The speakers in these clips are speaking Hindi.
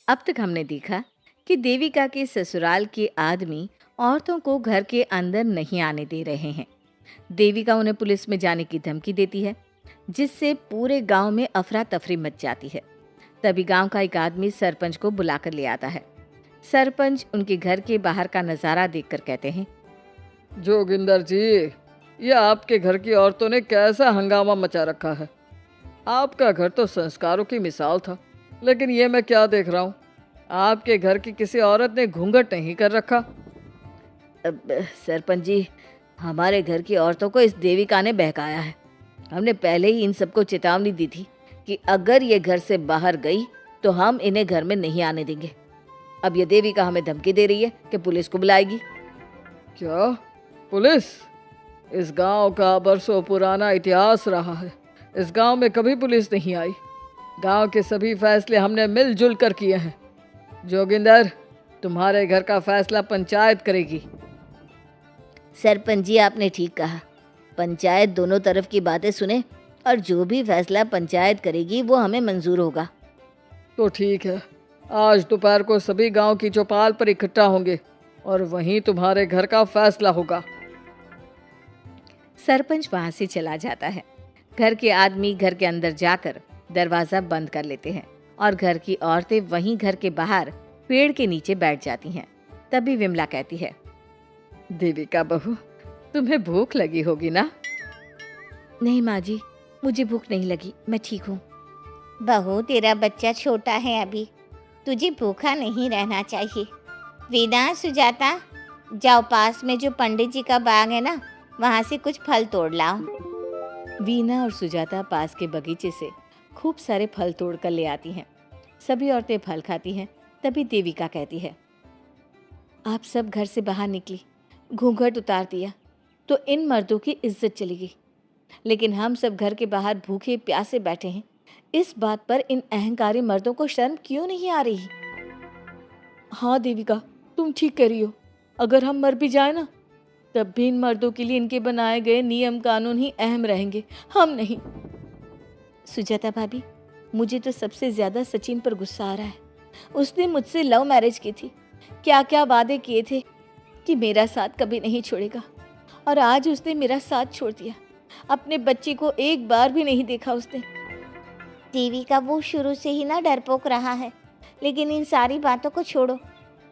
अब तक हमने देखा कि देविका के ससुराल के आदमी औरतों को घर के अंदर नहीं आने दे रहे हैं। देविका उन्हें पुलिस में जाने की धमकी देती है, जिससे पूरे गांव में अफरा तफरी मच जाती है। तभी गांव का एक आदमी सरपंच को बुलाकर ले आता है। सरपंच उनके घर के बाहर का नज़ारा देखकर कहते हैं, जोगिंदर जी, ये आपके घर की औरतों ने कैसा हंगामा मचा रखा है। आपका घर तो संस्कारों की मिसाल था, लेकिन ये मैं क्या देख रहा हूँ। आपके घर की किसी औरत ने घूंघट नहीं कर रखा। सरपंच जी, हमारे घर की औरतों को इस देविका ने बहकाया है। हमने पहले ही इन सबको चेतावनी दी थी कि अगर ये घर से बाहर गई तो हम इन्हें घर में नहीं आने देंगे। अब ये देविका हमें धमकी दे रही है कि पुलिस को बुलाएगी। क्या पुलिस? इस गांव का बरसों पुराना इतिहास रहा है। इस गांव में कभी पुलिस नहीं आई। गांव के सभी फैसले हमने मिलजुल कर किए हैं। जोगिंदर, तुम्हारे घर का फैसला पंचायत करेगी। सरपंच जी, आपने ठीक कहा। पंचायत दोनों तरफ की बातें सुने और जो भी फैसला पंचायत करेगी वो हमें मंजूर होगा। तो ठीक है, आज दोपहर को सभी गांव की चौपाल पर इकट्ठा होंगे और वहीं तुम्हारे घर का फैसला होगा। सरपंच वहां से चला जाता है। घर के आदमी घर के अंदर जाकर दरवाजा बंद कर लेते हैं और घर की औरतें वहीं घर के बाहर पेड़ के नीचे बैठ जाती हैं। तभी विमला कहती है, देविका बहू, तुम्हें भूख लगी होगी ना? नहीं माँ जी, मुझे भूख नहीं लगी, मैं ठीक हूँ। बहू, तेरा बच्चा छोटा है अभी, तुझे भूखा नहीं रहना चाहिए। वीना, सुजाता, जाओ पास में जो पंडित जी का बाग है ना, वहाँ से कुछ फल तोड़ लाओ। वीना और सुजाता पास के बगीचे से खूब सारे फल तोड़ कर ले आती हैं। सभी औरतें फल खाती हैं। तभी देविका कहती है, आप सब घर से बाहर निकली, घूंघट उतार दिया तो इन मर्दों की इज्जत चलेगी, लेकिन हम सब घर के बाहर भूखे प्यासे बैठे हैं। इस बात पर इन अहंकारी मर्दों को शर्म क्यों नहीं आ रही? हाँ देविका, तुम ठीक कह रही हो। अगर हम मर भी जाए ना, तब भी इन मर्दों के लिए इनके बनाए गए नियम कानून ही अहम रहेंगे, हम नहीं। सुजाता भाभी, मुझे तो सबसे ज्यादा सचिन पर गुस्सा आ रहा है। उसने मुझसे लव मैरिज की थी, क्या क्या वादे किए थे कि मेरा साथ कभी नहीं छोड़ेगा, और आज उसने मेरा साथ छोड़ दिया। अपने बच्चे को एक बार भी नहीं देखा उसने। देविका, वो शुरू से ही ना डरपोक रहा है, लेकिन इन सारी बातों को छोड़ो।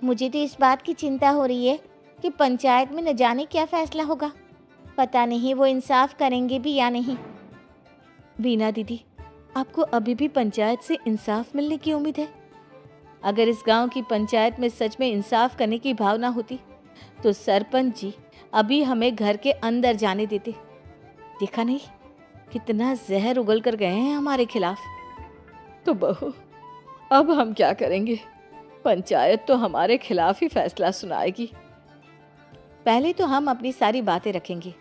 मुझे तो इस बात की चिंता हो रही है कि पंचायत में न जाने क्या फैसला होगा। पता नहीं वो इंसाफ करेंगे भी या नहीं। वीना दीदी, आपको अभी भी पंचायत से इंसाफ मिलने की उम्मीद है? अगर इस गांव की पंचायत में सच में इंसाफ करने की भावना होती तो सरपंच जी अभी हमें घर के अंदर जाने देते। देखा नहीं कितना जहर उगल कर गए हैं हमारे खिलाफ। तो बहू, अब हम क्या करेंगे? पंचायत तो हमारे खिलाफ ही फैसला सुनाएगी। पहले तो हम अपनी सारी बातें रखेंगे।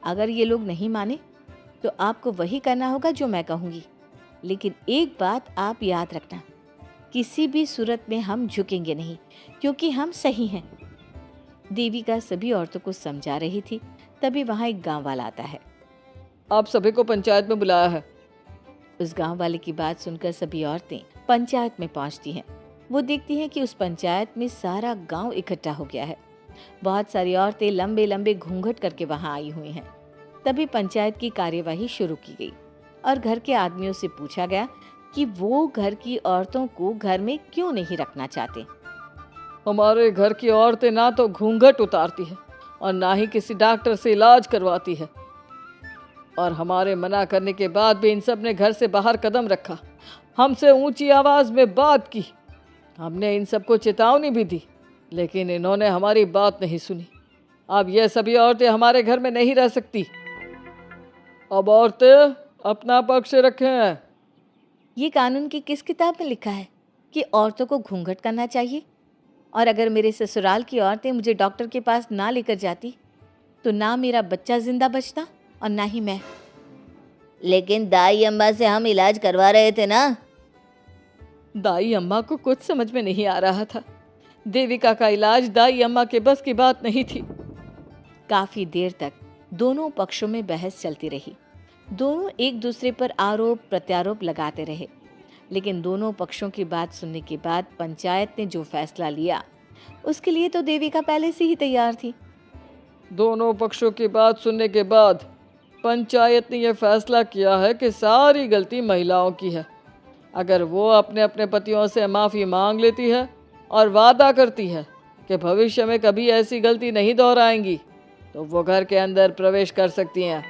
अगर ये लोग नहीं माने तो आपको वही करना होगा जो मैं कहूँगी। लेकिन एक बात आप याद रखना, किसी भी सूरत में हम झुकेंगे नहीं, क्योंकि हम सही हैं। देविका सभी औरतों को समझा रही थी। तभी वहाँ एक गांव वाला आता है। आप सभी को पंचायत में बुलाया है। उस गांव वाले की बात सुनकर सभी औरतें पंचायत में पहुंचती हैं। वो देखती हैं कि उस पंचायत में सारा गांव इकट्ठा हो गया है। बहुत सारी औरतें लंबे लंबे घूंघट करके वहां आई हुई हैं। तभी पंचायत की कार्यवाही शुरू की गई और घर के आदमियों से पूछा गया कि वो घर की औरतों को घर में क्यों नहीं रखना चाहते। हमारे घर की औरतें ना तो घूंघट उतारती है और ना ही किसी डॉक्टर से इलाज करवाती है, और हमारे मना करने के बाद भी इन सब ने घर से बाहर कदम रखा, हमसे ऊंची आवाज में बात की। हमने इन सबको चेतावनी भी दी, लेकिन इन्होंने हमारी बात नहीं सुनी। अब ये सभी औरतें हमारे घर में नहीं रह सकती। अब औरतें अपना पक्ष रखें। ये कानून की किस किताब में लिखा है कि औरतों को घूंघट करना चाहिए? और अगर मेरे ससुराल की औरतें मुझे डॉक्टर के पास ना लेकर जाती तो ना मेरा बच्चा जिंदा बचता और ना ही मैं। लेकिन दाई अम्मा से हम इलाज करवा रहे थे ना। दाई अम्मा को कुछ समझ में नहीं आ रहा था। देविका का इलाज दाई अम्मा के बस की बात नहीं थी। काफी देर तक दोनों पक्षों में बहस चलती रही। दोनों एक दूसरे पर आरोप प्रत्यारोप लगाते रहे। लेकिन दोनों पक्षों की बात सुनने के बाद पंचायत ने जो फैसला लिया उसके लिए तो देविका पहले से ही तैयार थी। दोनों पक्षों की बात सुनने के बाद पंचायत ने यह फैसला किया है कि सारी गलती महिलाओं की है। अगर वो अपने अपने पतियों से माफ़ी मांग लेती है और वादा करती है कि भविष्य में कभी ऐसी गलती नहीं दोहराएंगी, तो वो घर के अंदर प्रवेश कर सकती हैं।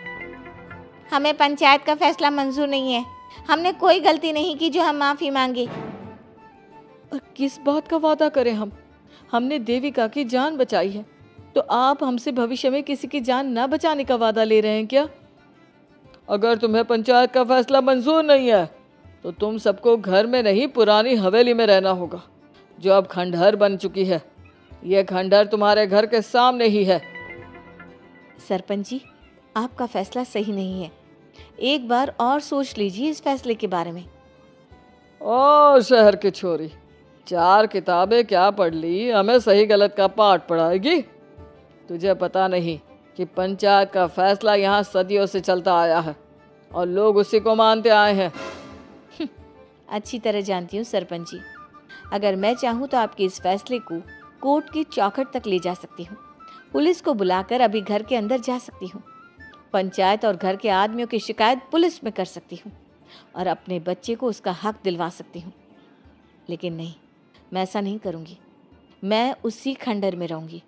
हमें पंचायत का फैसला मंजूर नहीं है। हमने कोई गलती नहीं की जो हम माफ़ी मांगे। और किस बात का वादा करें हम? हमने देविका की जान बचाई है, तो आप हमसे भविष्य में किसी की जान न बचाने का वादा ले रहे हैं क्या? अगर तुम्हें पंचायत का फैसला मंजूर नहीं है तो तुम सबको घर में नहीं, पुरानी हवेली में रहना होगा, जो अब खंडहर बन चुकी है। यह खंडहर तुम्हारे घर के सामने ही है। सरपंच जी, आपका फैसला सही नहीं है। एक बार और सोच लीजिए इस फैसले के बारे में। ओ शहर की छोरी, 4 किताबें क्या पढ़ ली, हमें सही गलत का पाठ पढ़ाएगी? तुझे पता नहीं कि पंचायत का फैसला यहाँ सदियों से चलता आया है और लोग उसी को मानते आए हैं। अच्छी तरह जानती हूँ सरपंच जी। अगर मैं चाहूँ तो आपके इस फैसले को कोर्ट की चौखट तक ले जा सकती हूँ। पुलिस को बुलाकर अभी घर के अंदर जा सकती हूँ। पंचायत और घर के आदमियों की शिकायत पुलिस में कर सकती हूँ और अपने बच्चे को उसका हक दिलवा सकती हूँ। लेकिन नहीं, मैं ऐसा नहीं करूँगी। मैं उसी खंडहर में रहूँगी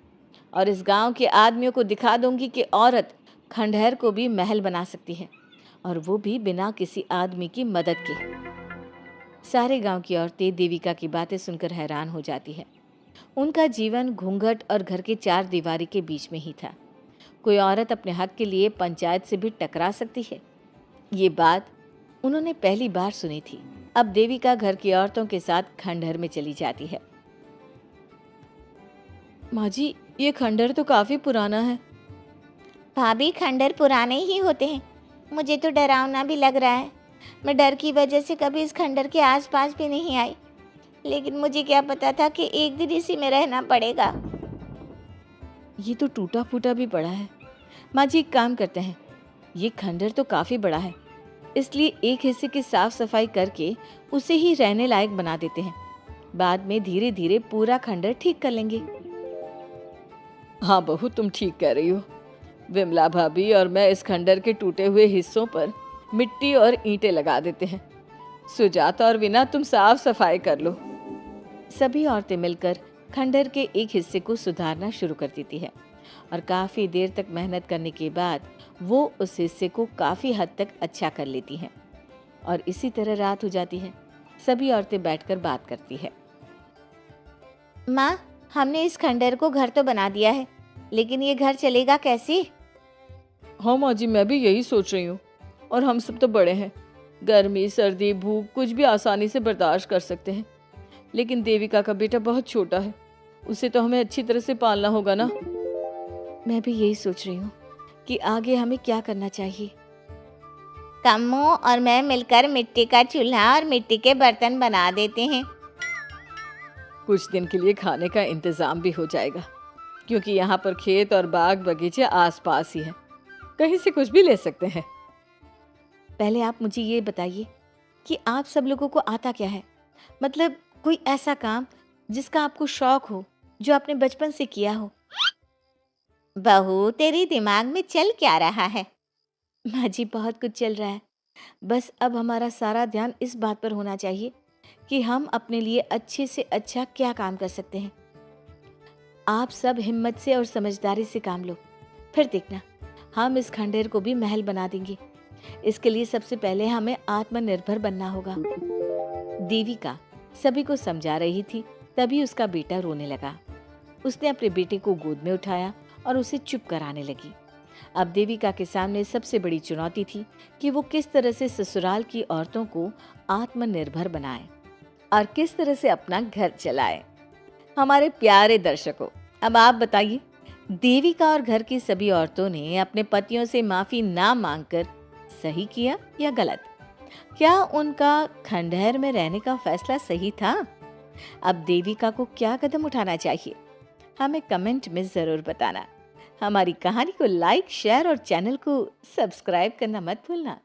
और इस गांव के आदमियों को दिखा दूंगी कि औरत खंडहर को भी महल बना सकती है, और वो भी बिना किसी आदमी की मदद के। सारे गांव की औरतें देविका की बातें सुनकर हैरान हो जाती है। उनका जीवन घूंघट और घर के 4 दीवारी के बीच में ही था। कोई औरत अपने हक के लिए पंचायत से भी टकरा सकती है, ये बात उन्होंने पहली बार सुनी थी। अब देविका घर की औरतों के साथ खंडहर में चली जाती है। माँ जी, ये खंडहर तो काफ़ी पुराना है। भाभी, खंडहर पुराने ही होते हैं। मुझे तो डरावना भी लग रहा है। मैं डर की वजह से कभी इस खंडहर के आसपास भी नहीं आई, लेकिन मुझे क्या पता था कि एक दिन इसी में रहना पड़ेगा। ये तो टूटा फूटा भी पड़ा है। माँ जी, एक काम करते हैं, ये खंडहर तो काफ़ी बड़ा है, इसलिए एक हिस्से की साफ सफाई करके उसे ही रहने लायक बना देते हैं। बाद में धीरे धीरे पूरा खंडहर ठीक कर लेंगे। हाँ बहू, तुम ठीक कह रही हो। विमला भाभी और मैं इस खंडहर के टूटे हुए हिस्सों पर मिट्टी और ईंटें लगा देते हैं। सुजाता और वीना, तुम साफ सफाई कर लो। सभी औरतें मिलकर खंडहर के एक हिस्से को सुधारना शुरू कर देती है और काफ़ी देर तक मेहनत करने के बाद वो उस हिस्से को काफ़ी हद तक अच्छा कर लेती हैं। और इसी तरह रात हो जाती है। सभी औरतें बैठकर बात करती है। माँ, हमने इस खंडहर को घर तो बना दिया है, लेकिन ये घर चलेगा कैसे? हाँ माँ जी, मैं भी यही सोच रही हूँ। और हम सब तो बड़े हैं, गर्मी सर्दी भूख कुछ भी आसानी से बर्दाश्त कर सकते हैं, लेकिन देविका का बेटा बहुत छोटा है, उसे तो हमें अच्छी तरह से पालना होगा ना। मैं भी यही सोच रही हूँ कि आगे हमें क्या करना चाहिए। कम्मो और मैं मिलकर मिट्टी का चूल्हा और मिट्टी के बर्तन बना देते हैं। कुछ दिन के लिए खाने का इंतज़ाम भी हो जाएगा, क्योंकि यहाँ पर खेत और बाग बगीचे आसपास ही हैं, कहीं से कुछ भी ले सकते हैं। पहले आप मुझे ये बताइए कि आप सब लोगों को आता क्या है? मतलब कोई ऐसा काम जिसका आपको शौक हो, जो आपने बचपन से किया हो। बहू, तेरे दिमाग में चल क्या रहा है? माँ जी, बहुत कुछ चल रहा है। बस अब हमारा सारा ध्यान इस बात पर होना चाहिए कि हम अपने लिए अच्छे से अच्छा क्या काम कर सकते हैं। आप सब हिम्मत से और समझदारी से काम लो, फिर देखना हम इस खंडहर को भी महल बना देंगे। इसके लिए सबसे पहले हमें आत्मनिर्भर बनना होगा। देविका सभी को समझा रही थी, तभी उसका बेटा रोने लगा। उसने अपने बेटे को गोद में उठाया और उसे चुप कराने लगी। अब देविका के सामने सबसे बड़ी चुनौती थी कि वो किस तरह से ससुराल की औरतों को आत्मनिर्भर बनाए और किस तरह से अपना घर चलाए। हमारे प्यारे दर्शकों, अब आप बताइए, देविका और घर की सभी औरतों ने अपने पतियों से माफी ना मांगकर सही किया या गलत? क्या उनका खंडहर में रहने का फैसला सही था? अब देविका को क्या कदम उठाना चाहिए, हमें कमेंट में जरूर बताना। हमारी कहानी को लाइक, शेयर और चैनल को सब्सक्राइब करना मत भूलना।